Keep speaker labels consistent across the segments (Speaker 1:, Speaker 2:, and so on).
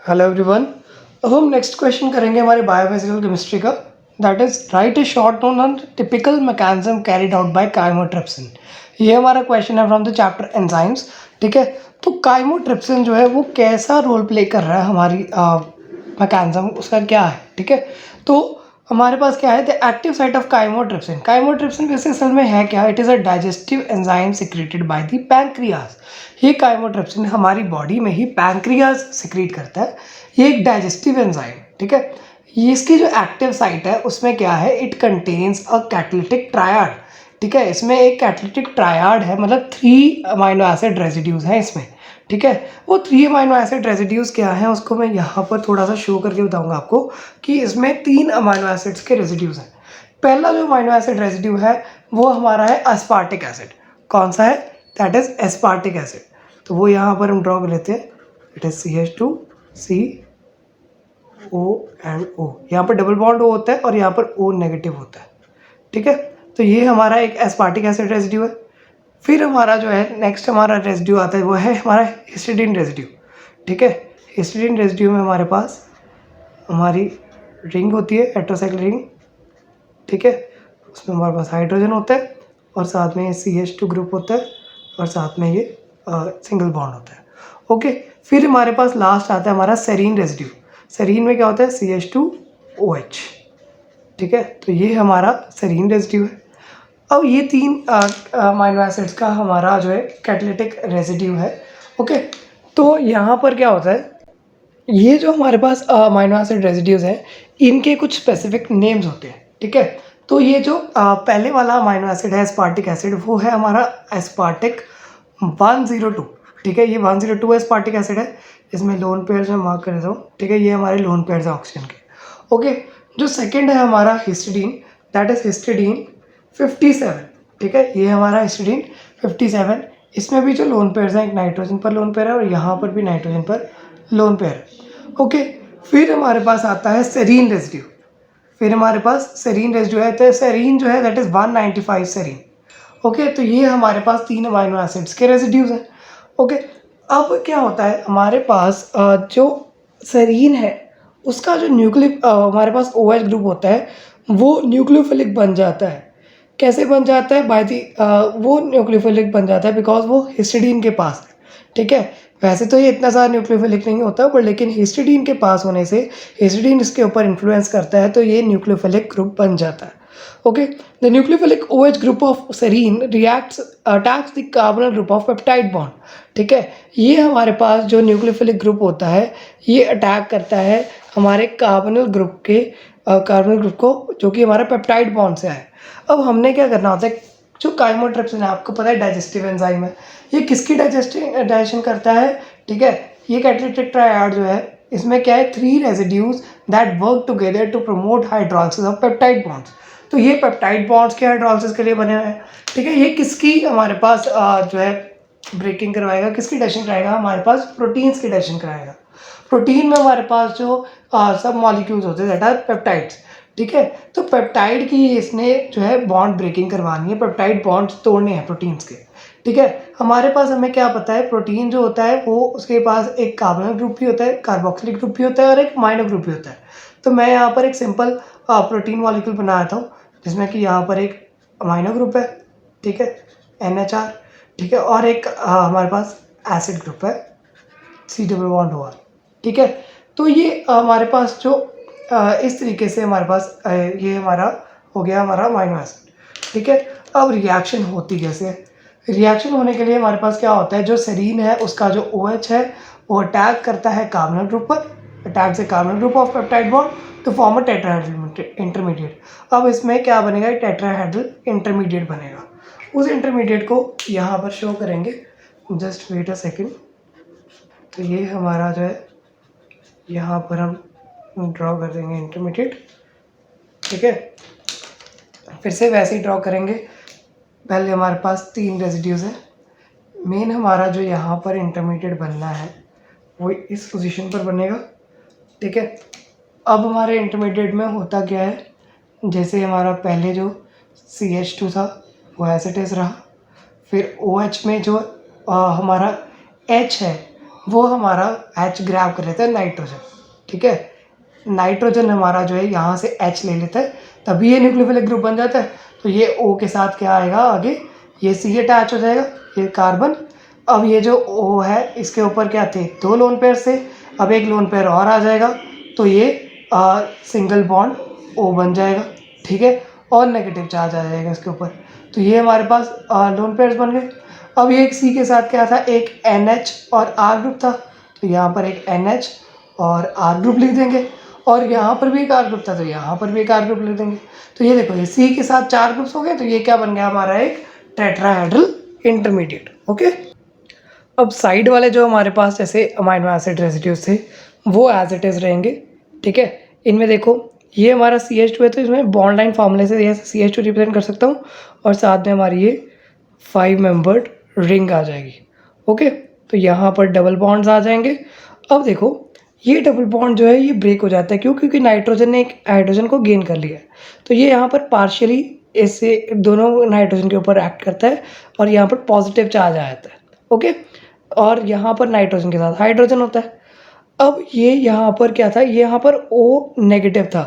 Speaker 1: Hello everyone. अब हम next question करेंगे हमारे बायोफिजिकल केमिस्ट्री का। That is right A short note on typical mechanism carried out by chymotrypsin. ये हमारा क्वेश्चन है फ्रॉम द चैप्टर एंजाइम्स। ठीक है, तो काइमोट्रिप्सिन जो है वो कैसा रोल प्ले कर रहा है हमारी मैकेनिज्म, उसका क्या है। ठीक है, तो हमारे पास क्या है, the active site of chymotrypsin. Chymotrypsin वैसे असल में है क्या, it is a digestive enzyme secreted by the pancreas. ये काइमोट्रिप्सिन हमारी बॉडी में ही पैंक्रियाज सिक्रीट करता है। ये एक डाइजेस्टिव एंजाइम, ठीक है। ये इसकी जो एक्टिव साइट है उसमें क्या है, it contains a catalytic triad. ठीक है, इसमें एक कैटालिटिक ट्रायड है, मतलब 3 अमाइनो एसिड रेजिड्यूज हैं इसमें। ठीक है, वो 3 अमाइनो एसिड रेजिड्यूज क्या हैं उसको मैं यहाँ पर थोड़ा सा शो करके बताऊंगा आपको कि इसमें 3 अमाइनो एसिड्स के रेजिड्यूज हैं। पहला जो अमाइनो एसिड रेजिड्यू है वो हमारा है एस्पार्टिक एसिड। कौन सा है, दैट इज एस्पार्टिक एसिड। तो वो यहाँ पर हम ड्रॉ कर लेते हैं, it is CH2C O and O। यहाँ पर डबल बॉन्ड O होता है और यहाँ पर O नेगेटिव होता है। ठीक है, तो ये हमारा एक एस्पार्टिक एसिड रेजिड्यू है। फिर हमारा जो है नेक्स्ट हमारा रेजिड्यू आता है वो है हमारा हिस्टिडीन रेजिड्यू। ठीक है, हिस्टिडीन रेजिड्यू में हमारे पास हमारी रिंग होती है, हेटेरोसाइक्लिक रिंग। ठीक है, उसमें हमारे पास हाइड्रोजन होता है और साथ में CH2 ग्रुप होता है और साथ में ये सिंगल बॉन्ड होता है। ओके, फिर हमारे पास लास्ट आता है हमारा सेरीन रेजिड्यू। सेरीन में क्या होता है, CH2OH। ठीक है, तो ये हमारा सेरीन रेजिड्यू है। अब ये 3 अमाइनो एसिड्स का हमारा जो है कैटालिटिक रेजिड्यू है। ओके, तो यहाँ पर क्या होता है, ये जो हमारे पास अमाइनो एसिड रेजिड्यूज हैं इनके कुछ स्पेसिफिक नेम्स होते हैं। ठीक है, तो ये जो पहले वाला अमाइनो एसिड है एस्पार्टिक एसिड, वो है हमारा एस्पार्टिक 102। ठीक है, ये 102 एस्पार्टिक एसिड है। इसमें लोन पेयर्स में मार्क कर देता हूँ। ठीक है, ये हमारे लोन पेयर्स हैं ऑक्सीजन के। ओके, जो सेकेंड है हमारा हिस्टिडीन, दैट इज हिस्टिडीन 57। ठीक है, ये हमारा हिस्टिडीन 57। इसमें भी जो लोन पेयर्स हैं, एक नाइट्रोजन पर लोन पेयर है और यहाँ पर भी नाइट्रोजन पर लोन पेयर है। ओके, फिर हमारे पास आता है सेरीन रेजिड्यू। फिर हमारे पास सेरीन रेजिड्यू है, तो सेरीन जो है दैट इज़ 195 सेरीन। ओके, तो ये हमारे पास 3 अमाइनो एसिड्स के रेजिड्यूज हैं। ओके, अब क्या होता है हमारे पास जो सेरीन है उसका जो हमारे पास OH ग्रुप होता है वो न्यूक्लियोफिलिक बन जाता है। कैसे बन जाता है, वो न्यूक्लियोफिलिक बन जाता है बिकॉज वो हिस्टिडीन के पास है। ठीक है, वैसे तो ये इतना ज़्यादा न्यूक्लियोफिलिक नहीं होता, पर लेकिन हिस्टिडीन के पास होने से हिस्टिडीन इसके ऊपर इन्फ्लुएंस करता है, तो ये न्यूक्लियोफिलिक ग्रुप बन जाता है। Okay, the nucleophilic OH group of serine reacts attacks the कार्बोनल group of peptide bond. ठीक है, ये हमारे पास जो न्यूक्लियोफिलिक ग्रुप होता है ये अटैक करता है हमारे कार्बोनल ग्रुप को जो कि हमारा पेप्टाइड बॉन्ड से है। अब हमने क्या करना होता है, जो काइमोट्रिप्सिन है आपको पता है डाइजेस्टिव एंजाइम है, ये किसकी डाइजेशन करता है। ठीक है, ये कैटालिटिक ट्रायड जो है इसमें क्या है, 3 residues that work together to promote hydrolysis of peptide bonds. तो ये पेप्टाइड बॉन्ड्स के हाइड्रोलिसिस के लिए बने हुए हैं। ठीक है, ये किसकी हमारे पास जो है ब्रेकिंग करवाएगा, किसकी डाइजेशन कराएगा, हमारे पास प्रोटीन्स की डाइजेशन कराएगा। प्रोटीन में हमारे पास जो सब मॉलिक्यूल्स होते हैं दैट आर पेप्टाइड्स। ठीक है, तो पेप्टाइड की इसने जो है बॉन्ड ब्रेकिंग करवानी है, पेप्टाइड बॉन्ड्स तोड़ने हैं प्रोटीन्स के। ठीक है, हमारे पास हमें क्या पता है, प्रोटीन जो होता है वो उसके पास एक कार्बोनिल ग्रुप भी होता है, कार्बोक्सिलिक ग्रुप भी होता है और एक अमाइनो ग्रुप भी होता है। तो मैं यहाँ पर एक सिंपल प्रोटीन मॉलिक्यूल बनाता हूँ जिसमें कि यहाँ पर एक अमाइनो ग्रुप है। ठीक है, NHR। ठीक है, और एक हमारे पास एसिड ग्रुप है C+OR। ठीक है, तो ये हमारे पास जो इस तरीके से हमारे पास ये हमारा हो गया हमारा अमाइनो एसिड। ठीक है, अब रिएक्शन होती कैसे है, रिएक्शन होने के लिए हमारे पास क्या होता है, जो सेरीन है उसका जो OH है वो अटैक करता है कार्बोनिल ग्रुप पर, अटैक से carbonyl group of peptide bond to form a tetrahedral intermediate. अब इसमें क्या बनेगा, टेट्राहेड्रल इंटरमीडिएट बनेगा। उस इंटरमीडिएट को यहाँ पर शो करेंगे, जस्ट वेट अ सेकेंड। तो ये हमारा जो है यहाँ पर हम ड्रॉ कर देंगे इंटरमीडिएट। ठीक है, फिर से वैसे ही ड्रॉ करेंगे। पहले हमारे पास 3 रेजिड्यूज हैं। मेन हमारा जो यहाँ पर इंटरमीडिएट बनना है वो इस पोजीशन पर बनेगा। ठीक है, अब हमारे इंटरमीडिएट में होता क्या है, जैसे हमारा पहले जो CH2 था वो एज इट इज़ रहा। फिर OH में जो हमारा H है वो हमारा H ग्रैब कर लेता है नाइट्रोजन, ठीक है। नाइट्रोजन हमारा जो है यहाँ से H ले लेता है, तभी ये न्यूक्लियोफिलिक ग्रुप बन जाता है। तो ये O के साथ क्या आएगा आगे, ये C अटैच हो जाएगा, ये कार्बन। अब ये जो O है इसके ऊपर क्या थे, 2 लोन पेयर से, अब एक लोन पेयर और आ जाएगा, तो ये सिंगल बॉन्ड O बन जाएगा, ठीक है, और नेगेटिव चार्ज आ जाएगा इसके ऊपर। तो ये हमारे पास लोन पेयर्स बन गए। अब ये एक C के साथ क्या था, एक NH और R ग्रुप था, तो यहाँ पर एक NH और R ग्रुप लिख देंगे, और यहाँ पर भी एक R ग्रुप था तो यहाँ पर भी एक R ग्रुप लिख देंगे। तो ये देखो, ये C के साथ 4 ग्रुप्स हो गए, तो ये क्या बन गया हमारा, एक टेट्राहेड्रल इंटरमीडिएट, ओके। अब साइड वाले जो हमारे पास जैसे अमाइनो एसिड रेसिड्यूज थे वो एज इट इज़ रहेंगे, ठीक है। इनमें देखो ये हमारा CH2 है, तो इसमें बॉन्ड लाइन फॉर्मूले से ये CH2 रिप्रेजेंट कर सकता हूँ, और साथ में हमारी ये 5 मेंबर्ड रिंग आ जाएगी, ओके। तो यहाँ पर डबल बॉन्ड्स आ जाएंगे। अब देखो ये डबल बॉन्ड जो है ये ब्रेक हो जाता है, क्यों, क्योंकि नाइट्रोजन ने एक हाइड्रोजन को गेन कर लिया है, तो ये यहाँ पर पार्शियली इससे दोनों नाइट्रोजन के ऊपर एक्ट करता है, और यहाँ पर पॉजिटिव चार्ज आ जाता है, ओके। और यहाँ पर नाइट्रोजन के साथ हाइड्रोजन होता है। अब ये यहाँ पर क्या था, ये यहाँ पर O नेगेटिव था,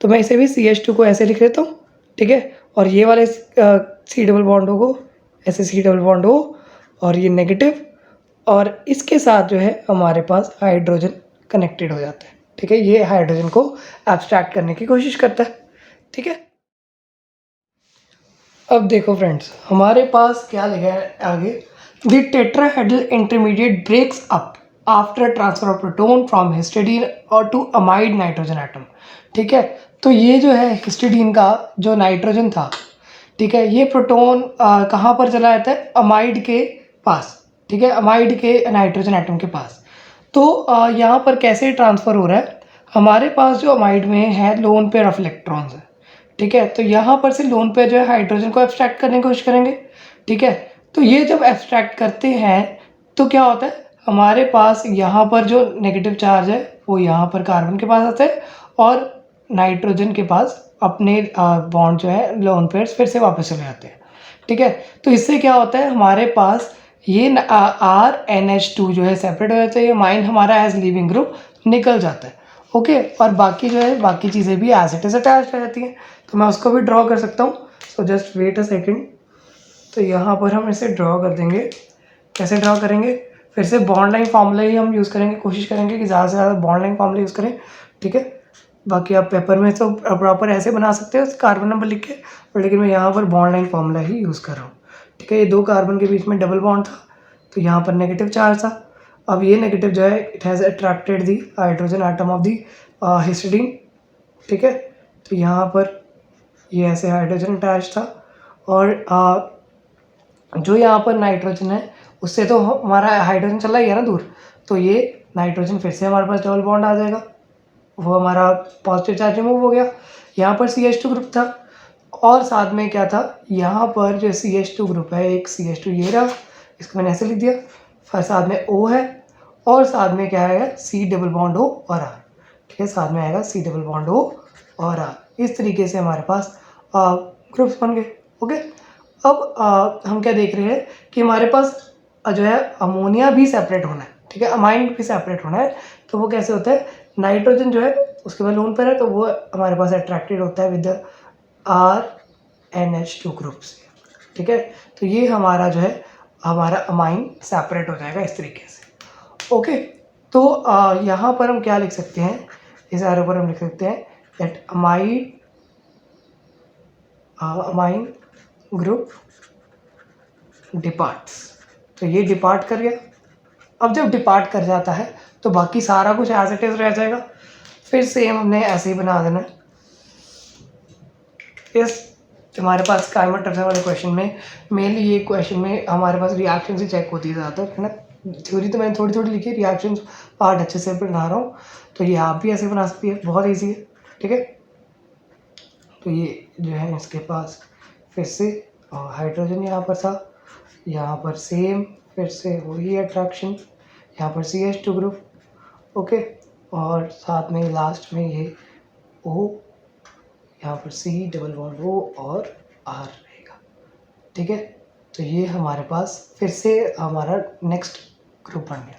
Speaker 1: तो मैं इसे भी CH2 को ऐसे लिख लेता हूँ, ठीक है। और ये वाले C डबल बॉन्ड को ऐसे C डबल बॉन्ड हो, और ये नेगेटिव, और इसके साथ जो है हमारे पास हाइड्रोजन कनेक्टेड हो जाता है, ठीक है। ये हाइड्रोजन को एब्स्ट्रैक्ट करने की कोशिश करता है, ठीक है। अब देखो फ्रेंड्स, हमारे पास क्या लिखा है आगे, the tetrahedral intermediate breaks up after transfer of proton from histidine और टू अमाइड नाइट्रोजन एटम, ठीक है। तो ये जो है हिस्टिडीन का जो नाइट्रोजन था, ठीक है, ये प्रोटोन कहाँ पर चला जाता है, अमाइड के पास, ठीक है, अमाइड के नाइट्रोजन एटम के पास। तो यहाँ पर कैसे ट्रांसफ़र हो रहा है, हमारे पास जो अमाइड में है लोन पेयर ऑफ इलेक्ट्रॉन्स है, ठीक है। तो यहाँ पर से लोन पेयर जो है हाइड्रोजन को एब्स्ट्रैक्ट करने की कोशिश करेंगे, ठीक है। तो ये जब एब्स्ट्रैक्ट करते हैं तो क्या होता है, हमारे पास यहाँ पर जो नेगेटिव चार्ज है वो यहाँ पर कार्बन के पास आता है, और नाइट्रोजन के पास अपने बॉन्ड जो है लोन पेयर्स फिर से वापस चले जाते हैं, ठीक है। तो इससे क्या होता है, हमारे पास ये RNH2 जो है सेपरेट हो जाता है, ये माइन हमारा एज लिविंग ग्रुप निकल जाता है, ओके। और बाकी जो है बाकी चीज़ें भी एज इट इज अटैच हो जाती हैं, तो मैं उसको भी ड्रॉ कर सकता हूँ। So just wait a second. तो यहाँ पर हम इसे ड्रॉ कर देंगे। कैसे ड्रॉ करेंगे, फिर से बॉन्ड लाइन फार्मूला ही हम यूज़ करेंगे, कोशिश करेंगे कि ज़्यादा से ज़्यादा बॉन्ड लाइन फार्मूला यूज़ करें, ठीक है। बाकी आप पेपर में तो प्रॉपर ऐसे बना सकते हो कार्बन नंबर लिख के, लेकिन मैं यहाँ पर बॉन्ड लाइन फार्मूला ही यूज़ कर रहा हूँ, ठीक है। ये 2 कार्बन के बीच में डबल बॉन्ड था, तो यहाँ पर नेगेटिव चार्ज था। अब ये नेगेटिव जो है it has attracted the hydrogen atom of the histidine, ठीक है। तो यहाँ पर ये ऐसे हाइड्रोजन अटैच था, और जो यहाँ पर नाइट्रोजन है उससे तो हमारा हाइड्रोजन चला गया ना दूर, तो ये नाइट्रोजन फिर से हमारे पास डबल बॉन्ड आ जाएगा, वो हमारा पॉजिटिव चार्ज रिमूव हो गया। यहाँ पर CH2 ग्रुप था, और साथ में क्या था, यहाँ पर जो CH2 ग्रुप है, एक CH2 ये रहा, इसको मैंने ऐसे लिख दिया, फिर साथ में O है, और साथ में क्या आएगा, C डबल बॉन्ड O और R, ठीक है, साथ में आएगा C डबल बॉन्ड O और R। इस तरीके से हमारे पास ग्रुप्स बन गए, ओके। अब हम क्या देख रहे हैं कि हमारे पास जो है अमोनिया भी सेपरेट होना है, ठीक है, अमाइन भी सेपरेट होना है। तो वो कैसे होता है, नाइट्रोजन जो है उसके बाद लोन पर है, तो वो हमारे पास अट्रैक्टेड होता है विद RNH2 ग्रुप से, ठीक है। तो ये हमारा जो है हमारा अमाइन सेपरेट हो जाएगा इस तरीके से, ओके। तो यहाँ पर हम क्या लिख सकते हैं, इस एरो पर हम लिख सकते हैं दैट अमाइन ग्रुप डिपार्ट्स। तो ये डिपार्ट कर गया। अब जब डिपार्ट कर जाता है तो बाकी सारा कुछ एज इट इज रह जाएगा, फिर सेम हमने ऐसे ही बना देना है। इस हमारे पास काइमोट्रिप्सिन वाले क्वेश्चन में मेनली ये क्वेश्चन में हमारे पास रिएक्शन ही चेक होती है ज़्यादातर, है ना। थ्योरी तो मैंने थोड़ी थोड़ी लिखी है, रिएक्शन पार्ट अच्छे से बना रहा हूँ, तो ये आप भी ऐसे बना सकती है, बहुत ईजी है, ठीक है। तो ये जो है इसके पास फिर से हाइड्रोजन यहाँ पर था, यहाँ पर सेम फिर से वही अट्रैक्शन, यहाँ पर CH2 ग्रुप, ओके। और साथ में लास्ट में ये O, यहाँ पर C डबल बॉन्ड O और R रहेगा, ठीक है। तो ये हमारे पास फिर से हमारा नेक्स्ट ग्रुप बन गया,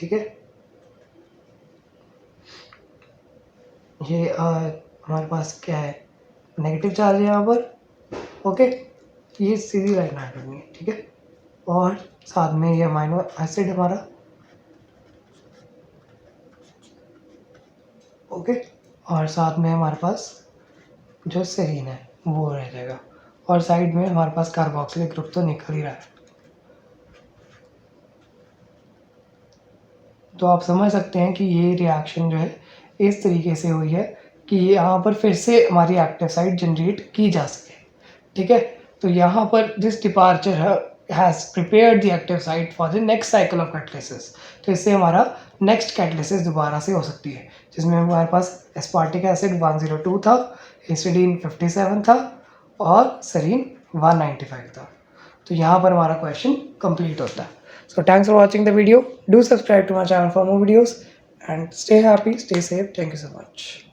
Speaker 1: ठीक है। ये हमारे पास क्या है, नेगेटिव चार्ज है यहाँ पर, ओके। ये सीधी लाइन ऐड करनी है, ठीक है। और साथ में ये अमाइनो एसिड हमारा, ओके। और साथ में हमारे पास जो सेरीन है वो रह जाएगा, और साइड में हमारे पास कार्बोक्सिलिक ग्रुप तो निकल ही रहा है। तो आप समझ सकते हैं कि ये रिएक्शन जो है इस तरीके से हुई है कि यहाँ पर फिर से हमारी एक्टिव साइट जनरेट की जा सके, ठीक है। तो यहाँ पर this departure has prepared the active site for the next cycle of catalysis. तो इससे हमारा नेक्स्ट कैटलिसिस दोबारा से हो सकती है, जिसमें हमारे पास एस्पार्टिक एसिड 102 था, हिस्टिडीन 57 था, और सेरीन 195 था। तो यहाँ पर हमारा क्वेश्चन कंप्लीट होता है। So thanks for watching the video. Do subscribe to my channel for more videos and stay happy, stay safe. Thank you so much.